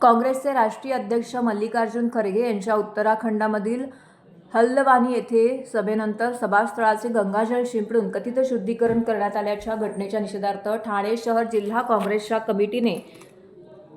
काँग्रेसचे राष्ट्रीय अध्यक्ष मल्लिकार्जुन खरगे यांच्या उत्तराखंडामधील हल्द्वानी येथे सभेनंतर सभास्थळाचे गंगाजळ शिंपडून कथित शुद्धीकरण करण्यात आल्याच्या घटनेच्या निषेधार्थ ठाणे शहर जिल्हा काँग्रेसच्या कमिटीने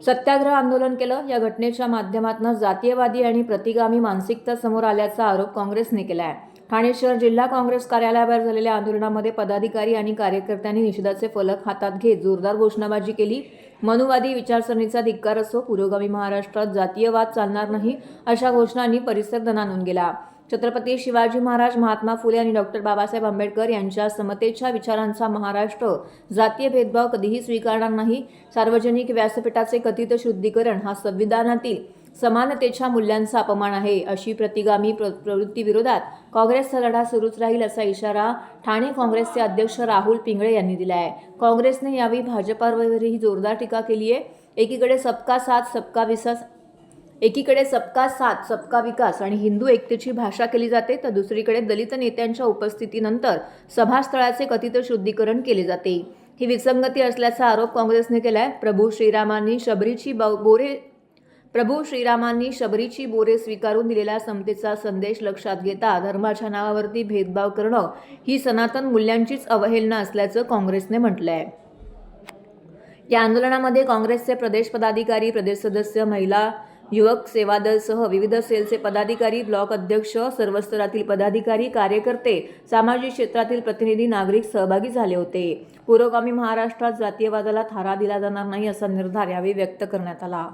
सत्याग्रह आंदोलन केलं। या घटनेच्या माध्यमातून जातीयवादी आणि प्रतिगामी मानसिकता समोर आल्याचा आरोप काँग्रेसने केला आहे। ठाणे शहर जिल्हा काँग्रेस कार्यालयाबाहेर झालेल्या आंदोलनामध्ये पदाधिकारी आणि कार्यकर्त्यांनी निषेधाचे फलक हातात घेत जोरदार घोषणाबाजी केली। मनुवादी विचारसरणीचा धिक्कार असो, पुरोगामी महाराष्ट्रात जातीयवाद चालणार नाही अशा घोषणांनी परिसर दणाणून गेला। छत्रपती शिवाजी महाराज, महात्मा फुले आणि डॉक्टर बाबासाहेब आंबेडकर यांच्या समतेच्या विचारांचा महाराष्ट्र जातीय भेदभाव कधीही स्वीकारणार नाही। सार्वजनिक व्यासपीठाचे कथित शुद्धीकरण हा संविधानातील समानतेच्या मूल्यांचा अपमान आहे। अशी प्रतिगामी प्रवृत्तीविरोधात काँग्रेसचा लढा सुरूच राहील असा इशारा ठाणे काँग्रेसचे अध्यक्ष राहुल पिंगळे यांनी दिला आहे। काँग्रेसने यावेळी भाजपावरही जोरदार टीका केली आहे। एकीकडे सबका साथ सबका विकास आणि हिंदू एकतेची भाषा केली जाते, तर दुसरीकडे दलित नेत्यांच्या उपस्थितीनंतर सभास्थळाचे कथित शुद्धीकरण केले जाते। ही विसंगती असल्याचा आरोप काँग्रेसने केला आहे। प्रभू श्रीरामांनी शबरीची बोरे स्वीकारून दिलेला समतेचा संदेश लक्षात घेता धर्माच्या नावावरती भेदभाव करणं ही सनातन मूल्यांचीच अवहेलना असल्याचं काँग्रेसने म्हटलं आहे। या आंदोलनामध्ये काँग्रेसचे प्रदेश पदाधिकारी, प्रदेश सदस्य, महिला युवक सेवा दलसह विविध सेलचे पदाधिकारी, ब्लॉक अध्यक्ष, सर्व स्तरातील पदाधिकारी, कार्यकर्ते, सामाजिक क्षेत्रातील प्रतिनिधी, नागरिक सहभागी झाले होते। पुरोगामी महाराष्ट्रात जातीयवादाला थारा दिला जाणार नाही असा निर्धार यावेळी व्यक्त करण्यात आला।